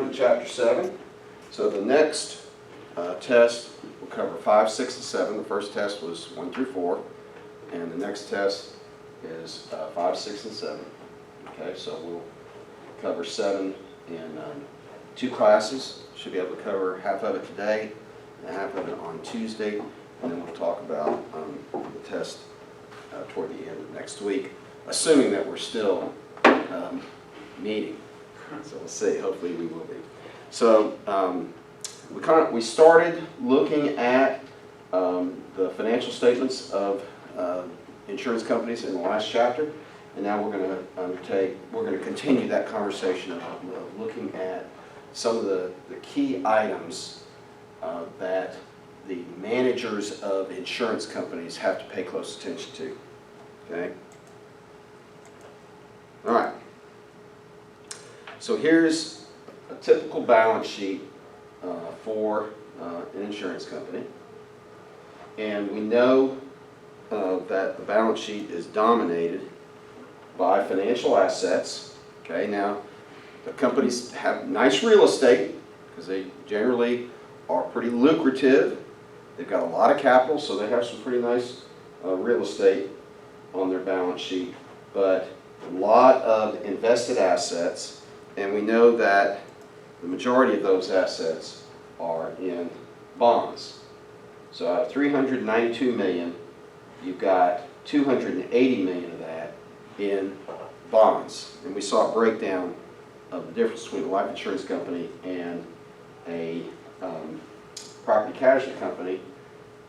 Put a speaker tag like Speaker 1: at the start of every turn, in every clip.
Speaker 1: on to Chapter 7. So the next test will cover 5, 6, and 7. The first test was 1 through 4, and the next test is 5, 6, and 7. Okay, so we'll cover 7 in 2 classes. Should be able to cover half of it today and half of it on Tuesday, and then we'll talk about the test toward the end of next week, assuming that we're still meeting. So we'll see. Hopefully we will be. So we started looking at the financial statements of insurance companies in the last chapter, and now we're going to continue that conversation of looking at some of the key items that the managers of insurance companies have to pay close attention to. Okay? All right. So here's a typical balance sheet for an insurance company. And we know that the balance sheet is dominated by financial assets. Okay, now the companies have nice real estate because they generally are pretty lucrative. They've got a lot of capital, so they have some pretty nice real estate on their balance sheet, but a lot of invested assets. And we know that the majority of those assets are in bonds. So out of $392 million, you've got $280 million of that in bonds. And we saw a breakdown of the difference between a life insurance company and a property casualty company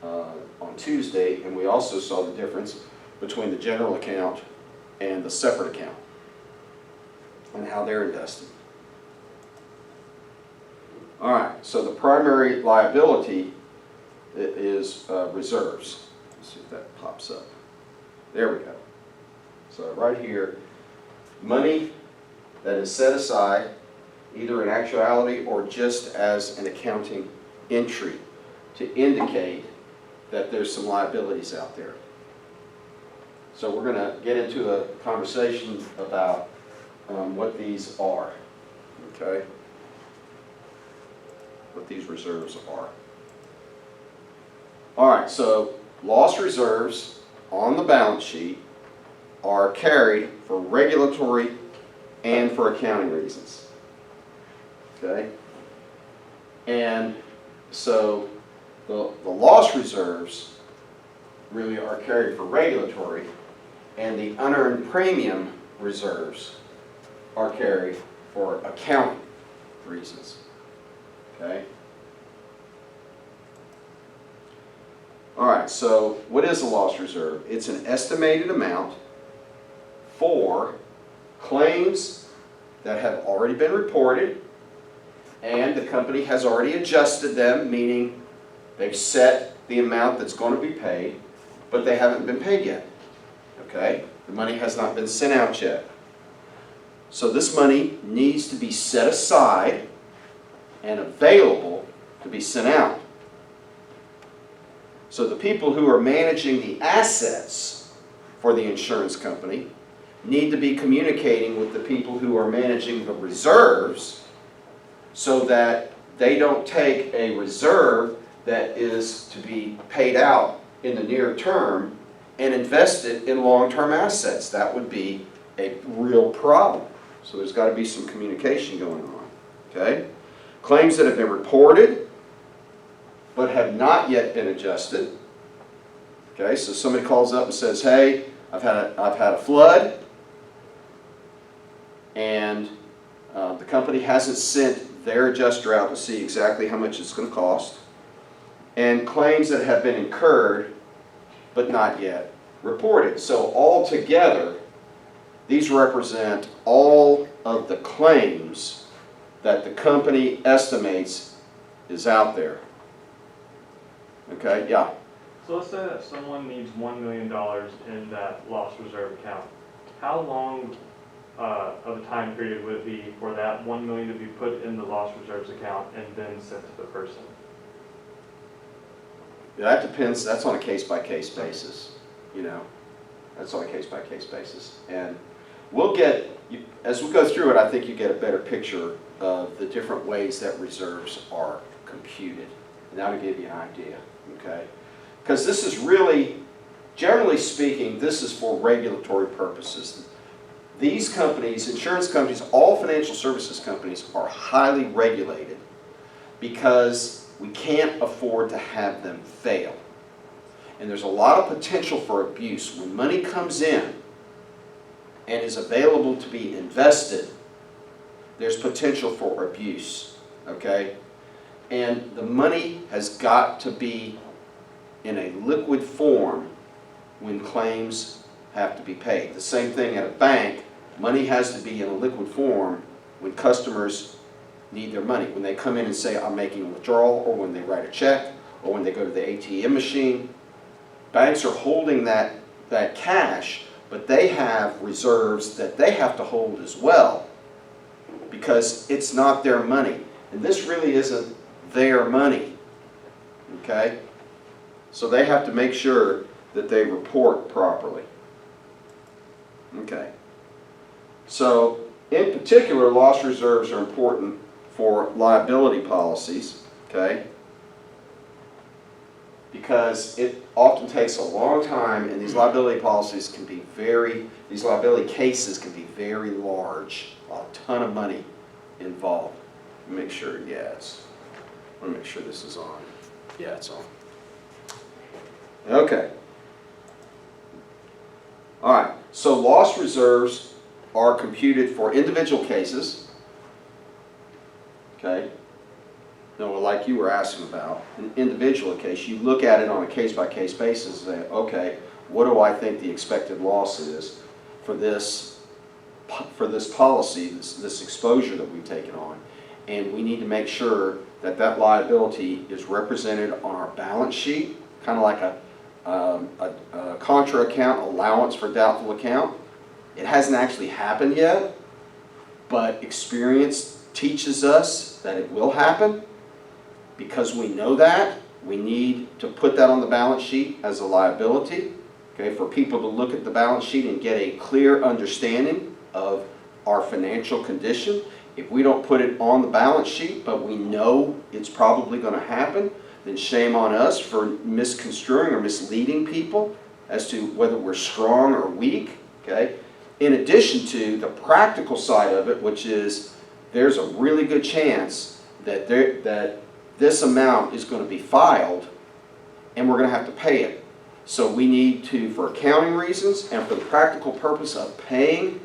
Speaker 1: on Tuesday, and we also saw the difference between the general account and the separate account and how they're invested. All right, so the primary liability is reserves. Let's see if that pops up. There we go. So right here, money that is set aside either in actuality or just as an accounting entry to indicate that there's some liabilities out there. So we're going to get into a conversation about what these are, okay? What these reserves are. All right, so loss reserves on the balance sheet are carried for regulatory and for accounting reasons, okay? And so the loss reserves really are carried for regulatory, and the unearned premium reserves are carried for accounting reasons. Okay? All right, so what is a loss reserve? It's an estimated amount for claims that have already been reported and the company has already adjusted them, meaning they've set the amount that's going to be paid, but they haven't been paid yet. Okay? The money has not been sent out yet. So this money needs to be set aside and available to be sent out. So the people who are managing the assets for the insurance company need to be communicating with the people who are managing the reserves so that they don't take a reserve that is to be paid out in the near term and invest it in long-term assets. That would be a real problem. So there's got to be some communication going on. Okay? Claims that have been reported but have not yet been adjusted. Okay, so somebody calls up and says, hey, I've had a flood, and the company hasn't sent their adjuster out to see exactly how much it's going to cost. And claims that have been incurred but not yet reported. So altogether, these represent all of the claims that the company estimates is out there. Okay, yeah?
Speaker 2: So let's say that someone needs $1 million in that loss reserve account. How long of a time period would it be for that $1 million to be put in the loss reserves account and then sent to the person?
Speaker 1: That depends. That's on a case-by-case basis, you know. That's on a case-by-case basis. And we'll get, as we go through it, I think you get a better picture of the different ways that reserves are computed. And that'll give you an idea, okay? Because this is really, generally speaking, this is for regulatory purposes. These companies, insurance companies, all financial services companies are highly regulated because we can't afford to have them fail. And there's a lot of potential for abuse. When money comes in and is available to be invested, there's potential for abuse, okay? And the money has got to be in a liquid form when claims have to be paid. The same thing at a bank, money has to be in a liquid form when customers need their money. When they come in and say, I'm making a withdrawal, or when they write a check, or when they go to the ATM machine, banks are holding that cash, but they have reserves that they have to hold as well because it's not their money. And this really isn't their money, okay? So they have to make sure that they report properly. Okay. So in particular, loss reserves are important for liability policies, okay? Because it often takes a long time, and these liability policies can be these liability cases can be very large, a ton of money involved. Make sure, yeah, I want to make sure this is on. Yeah, it's on. Okay. All right, so loss reserves are computed for individual cases, okay? No, like you were asking about, an individual case, you look at it on a case-by-case basis and say, okay, what do I think the expected loss is for this policy, this exposure that we've taken on? And we need to make sure that that liability is represented on our balance sheet, kind of like a contra account, allowance for doubtful account. It hasn't actually happened yet, but experience teaches us that it will happen. Because we know that, we need to put that on the balance sheet as a liability, okay, for people to look at the balance sheet and get a clear understanding of our financial condition. If we don't put it on the balance sheet, but we know it's probably going to happen, then shame on us for misconstruing or misleading people as to whether we're strong or weak, okay? In addition to the practical side of it, which is there's a really good chance that this amount is going to be filed and we're going to have to pay it. So we need to, for accounting reasons and for the practical purpose of paying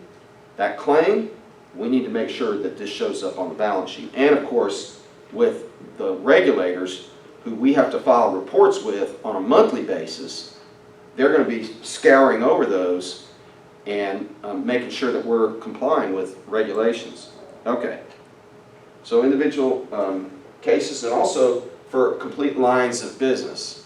Speaker 1: that claim, we need to make sure that this shows up on the balance sheet. And of course, with the regulators who we have to file reports with on a monthly basis, they're going to be scouring over those and making sure that we're complying with regulations. Okay. So individual cases, and also for complete lines of business.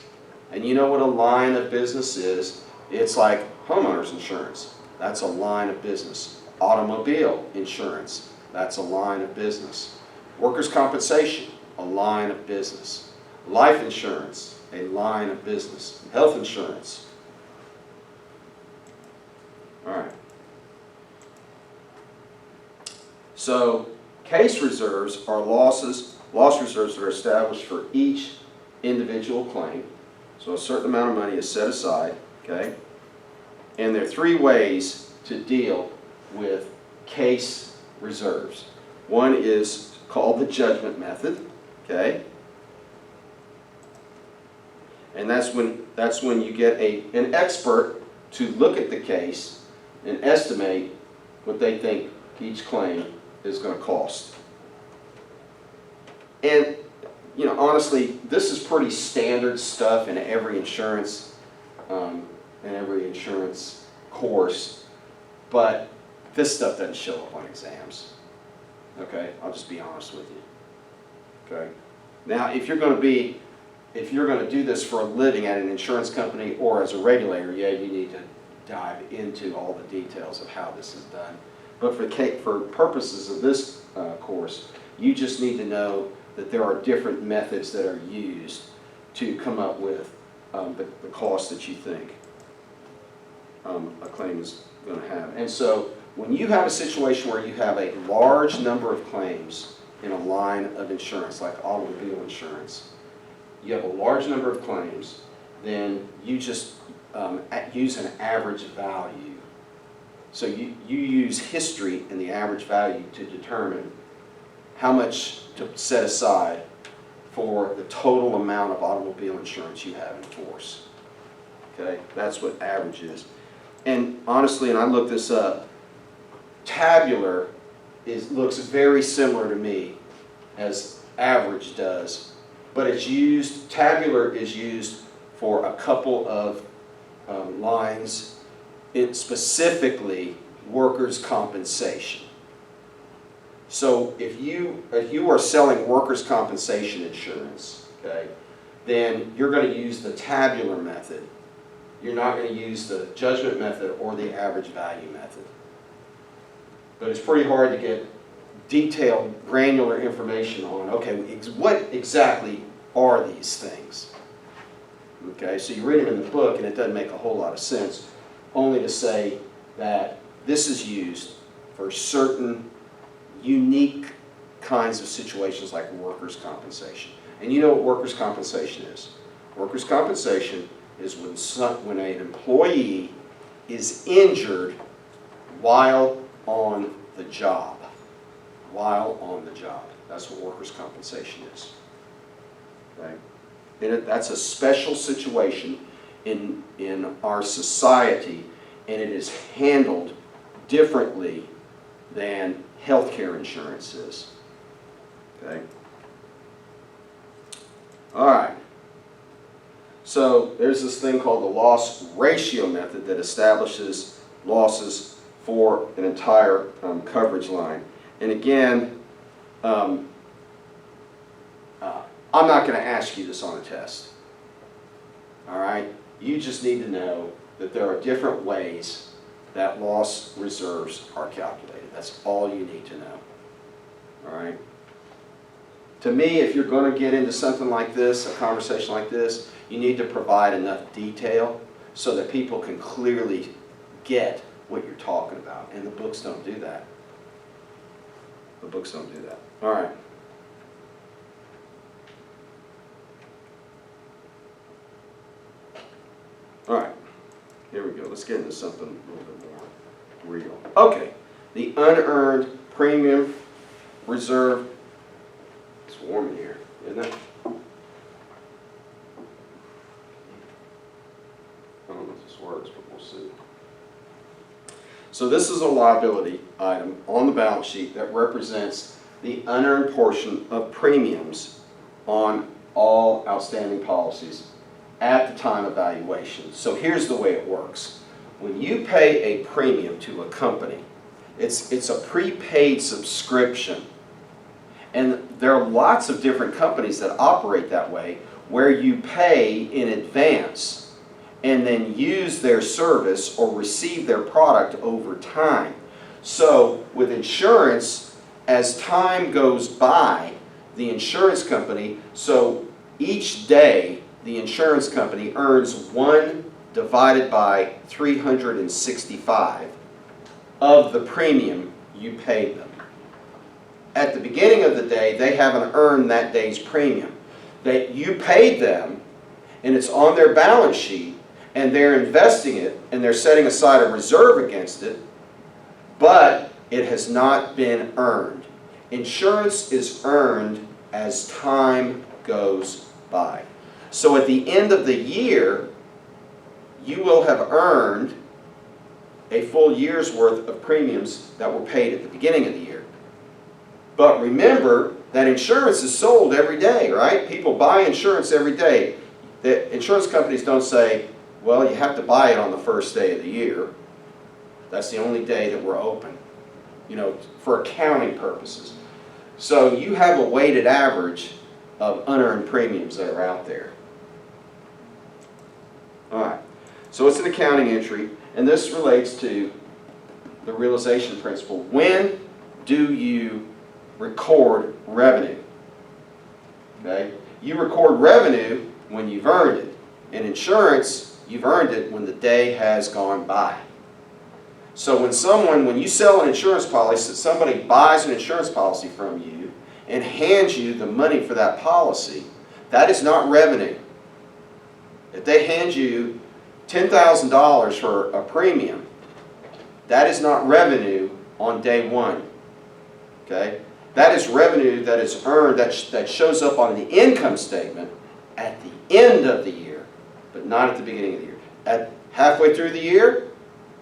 Speaker 1: And you know what a line of business is? It's like homeowners insurance. That's a line of business. Automobile insurance. That's a line of business. Workers' compensation, a line of business. Life insurance, a line of business. Health insurance. All right. So case reserves are loss reserves that are established for each individual claim. So a certain amount of money is set aside, okay? And there are three ways to deal with case reserves. One is called the judgment method, okay? And that's when you get an expert to look at the case and estimate what they think each claim is going to cost. And, you know, honestly, this is pretty standard stuff in every insurance course, but this stuff doesn't show up on exams. Okay, I'll just be honest with you. Okay. Now, if you're going to do this for a living at an insurance company or as a regulator, yeah, you need to dive into all the details of how this is done. But for purposes of this course, you just need to know that there are different methods that are used to come up with the cost that you think a claim is going to have. And so when you have a situation where you have a large number of claims in a line of insurance, like automobile insurance, you have a large number of claims, then you just use an average value. So you use history and the average value to determine how much to set aside for the total amount of automobile insurance you have in force. Okay, that's what average is. And honestly, and I looked this up, tabular looks very similar to me as average does, but tabular is used for a couple of lines. It's specifically workers' compensation. So if you are selling workers' compensation insurance, okay, then you're going to use the tabular method. You're not going to use the judgment method or the average value method. But it's pretty hard to get detailed, granular information on, okay, what exactly are these things? Okay, so you read them in the book and it doesn't make a whole lot of sense, only to say that this is used for certain unique kinds of situations like workers' compensation. And you know what workers' compensation is. Workers' compensation is when an employee is injured while on the job. While on the job. That's what workers' compensation is. Okay? And that's a special situation in our society, and it is handled differently than healthcare insurance is. Okay? All right. So there's this thing called the loss ratio method that establishes losses for an entire coverage line. And again, I'm not going to ask you this on a test. All right? You just need to know that there are different ways that loss reserves are calculated. That's all you need to know. All right? To me, if you're going to get into something like this, a conversation like this, you need to provide enough detail so that people can clearly get what you're talking about. And the books don't do that. The books don't do that. All right. All right. Here we go. Let's get into something a little bit more real. Okay. The unearned premium reserve. It's warm in here, isn't it? I don't know if this works, but we'll see. So this is a liability item on the balance sheet that represents the unearned portion of premiums on all outstanding policies at the time of valuation. So here's the way it works. When you pay a premium to a company, it's a prepaid subscription. And there are lots of different companies that operate that way, where you pay in advance and then use their service or receive their product over time. So with insurance, as time goes by, the insurance company, so each day the insurance company earns 1 divided by 365 of the premium you paid them. At the beginning of the day, they haven't earned that day's premium. That you paid them, and it's on their balance sheet, and they're investing it, and they're setting aside a reserve against it, but it has not been earned. Insurance is earned as time goes by. So at the end of the year, you will have earned a full year's worth of premiums that were paid at the beginning of the year. But remember that insurance is sold every day, right? People buy insurance every day. The insurance companies don't say, well, you have to buy it on the first day of the year. That's the only day that we're open, for accounting purposes. So you have a weighted average of unearned premiums that are out there. All right. So it's an accounting entry, and this relates to the realization principle. When do you record revenue? Okay? You record revenue when you've earned it. In insurance, you've earned it when the day has gone by. So when you sell an insurance policy, somebody buys an insurance policy from you, and hands you the money for that policy, that is not revenue. If they hand you $10,000 for a premium, that is not revenue on day one. Okay? That is revenue that is earned, that shows up on the income statement at the end of the year, but not at the beginning of the year. At halfway through the year,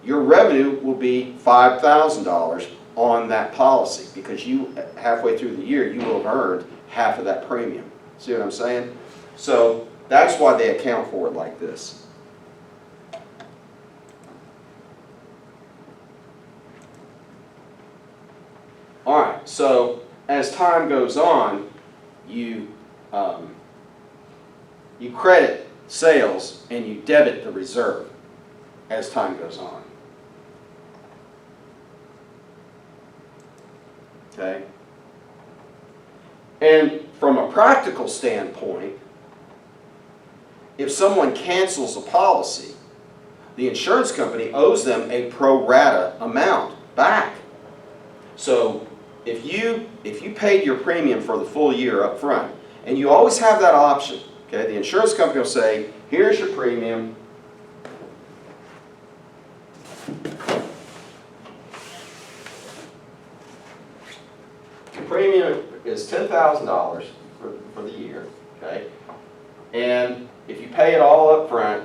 Speaker 1: your revenue will be $5,000 on that policy, because you, halfway through the year, you will have earned half of that premium. See what I'm saying? So that's why they account for it like this. All right, so as time goes on, you credit sales and you debit the reserve as time goes on. Okay? And from a practical standpoint, if someone cancels a policy, the insurance company owes them a pro rata amount back. So if you paid your premium for the full year up front, and you always have that option, okay? The insurance company will say, here's your premium. The premium is $10,000 for the year, okay? And if you pay it all up front,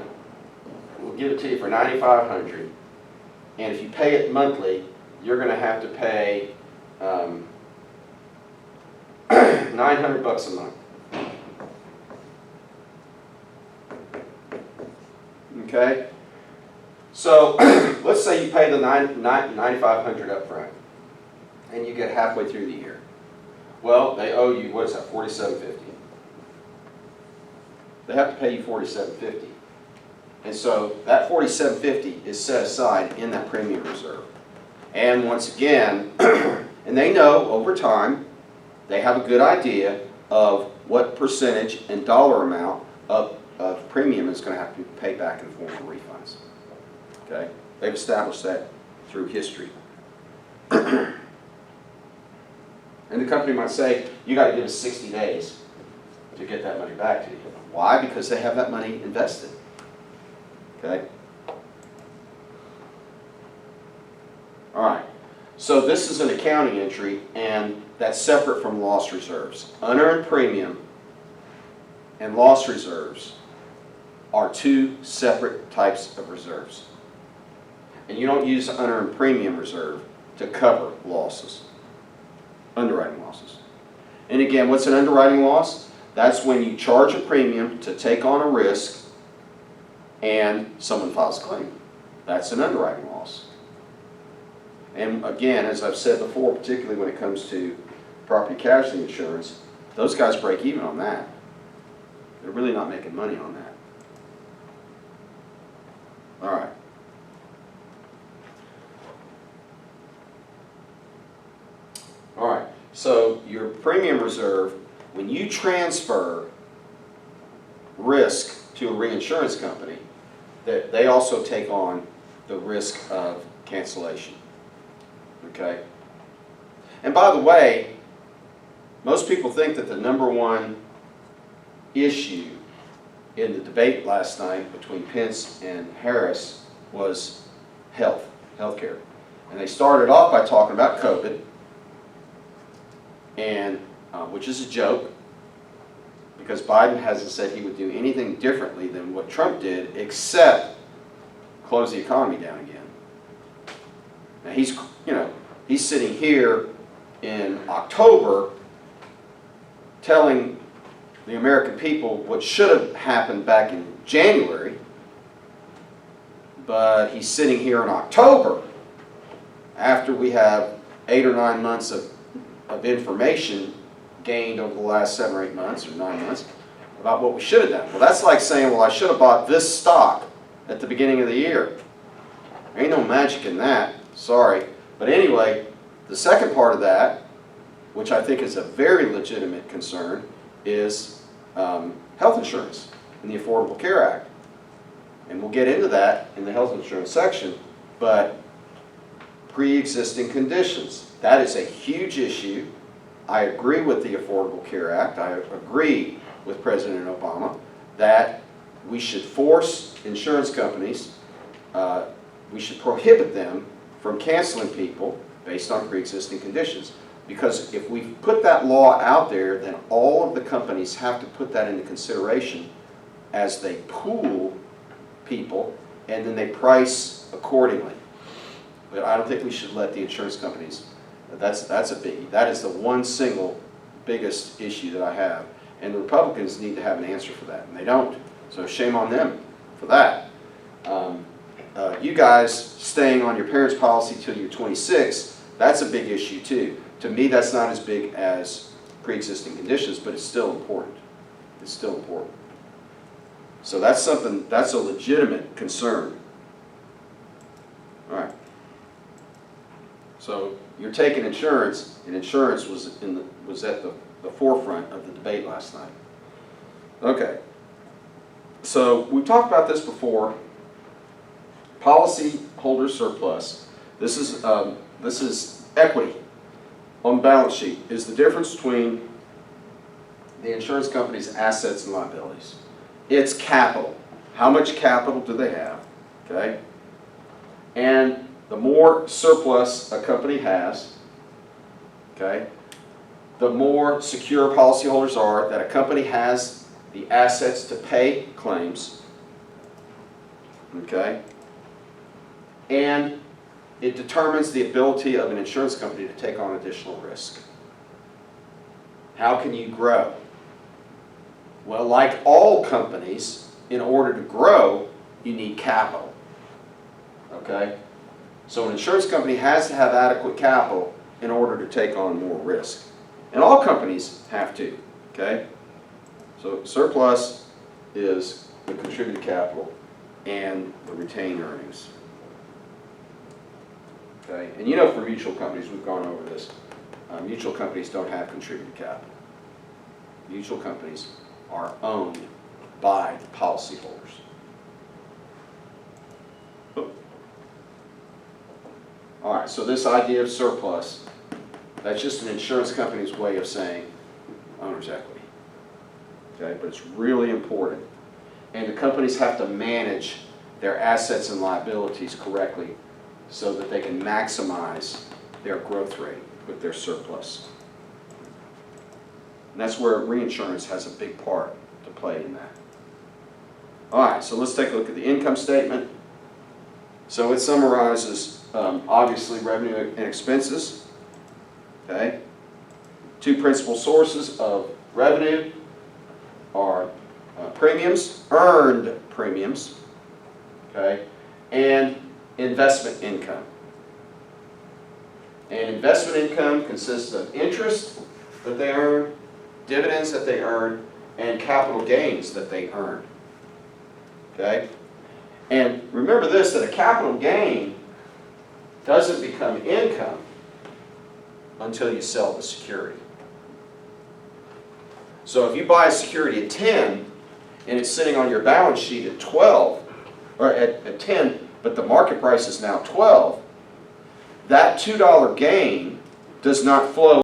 Speaker 1: we'll give it to you for $9,500. And if you pay it monthly, you're going to have to pay $900 a month. Okay? So let's say you pay the $9,500 up front, and you get halfway through the year. Well, they owe you, what is that, $47.50. They have to pay you $47.50. And so that $47.50 is set aside in that premium reserve. And once again, and they know over time, they have a good idea of what percentage and dollar amount of premium is going to have to be paid back in the form of refunds. Okay? They've established that through history. And the company might say, you got to give us 60 days to get that money back to you. Why? Because they have that money invested. Okay? All right. So this is an accounting entry, and that's separate from loss reserves. Unearned premium and loss reserves are two separate types of reserves. And you don't use unearned premium reserve to cover losses, underwriting losses. And again, what's an underwriting loss? That's when you charge a premium to take on a risk and someone files a claim. That's an underwriting loss. And again, as I've said before, particularly when it comes to property casualty insurance, those guys break even on that. They're really not making money on that. All right. All right, so your premium reserve, when you transfer risk to a reinsurance company, they also take on the risk of cancellation. Okay? And by the way, most people think that the number one issue in the debate last night between Pence and Harris was healthcare. And they started off by talking about COVID, and which is a joke, because Biden hasn't said he would do anything differently than what Trump did, except close the economy down again. Now he's sitting here in October telling the American people what should have happened back in January, but he's sitting here in October after we have 8 or 9 months of information gained over the last 7 or 8 months or 9 months about what we should have done. Well, that's like saying, well, I should have bought this stock at the beginning of the year. There ain't no magic in that, sorry. But anyway, the second part of that, which I think is a very legitimate concern, is health insurance in the Affordable Care Act. And we'll get into that in the health insurance section, but pre-existing conditions. That is a huge issue, I agree with the Affordable Care Act. I agree with President Obama that we should force insurance companies, we should prohibit them from canceling people based on pre-existing conditions. Because if we put that law out there, then all of the companies have to put that into consideration as they pool people, and then they price accordingly. But I don't think we should let the insurance companies, that's a biggie. That is the one single biggest issue that I have. And the Republicans need to have an answer for that, and they don't. So shame on them for that. You guys staying on your parents' policy till you're 26, that's a big issue too. To me, that's not as big as pre-existing conditions, but it's still important. It's still important. So that's something, that's a legitimate concern. All right. So you're taking insurance, and insurance was at the forefront of the debate last night. Okay. So we've talked about this before. Policyholder surplus. This is equity on the balance sheet. Is the difference between the insurance company's assets and liabilities. It's capital. How much capital do they have? Okay. And the more surplus a company has, okay, the more secure policyholders are that a company has the assets to pay claims, okay, and it determines the ability of an insurance company to take on additional risk. How can you grow? Well, like all companies, in order to grow, you need capital, okay? So an insurance company has to have adequate capital in order to take on more risk. And all companies have to, okay? So surplus is the contributed capital and the retained earnings. Okay, and you know for mutual companies, we've gone over this, mutual companies don't have contributed capital. Mutual companies are owned by the policyholders. All right, so this idea of surplus, that's just an insurance company's way of saying owner's equity. Okay, but it's really important. And the companies have to manage their assets and liabilities correctly so that they can maximize their growth rate with their surplus. And that's where reinsurance has a big part to play in that. All right, so let's take a look at the income statement. So it summarizes, obviously, revenue and expenses. Okay? Two principal sources of revenue are premiums, earned premiums, okay, and investment income. And investment income consists of interest that they earn, dividends that they earn, and capital gains that they earn. Okay? And remember this, that a capital gain doesn't become income until you sell the security. So if you buy a security at 10 and it's sitting on your balance sheet at 12, or at 10, but the market price is now 12, that $2 gain does not flow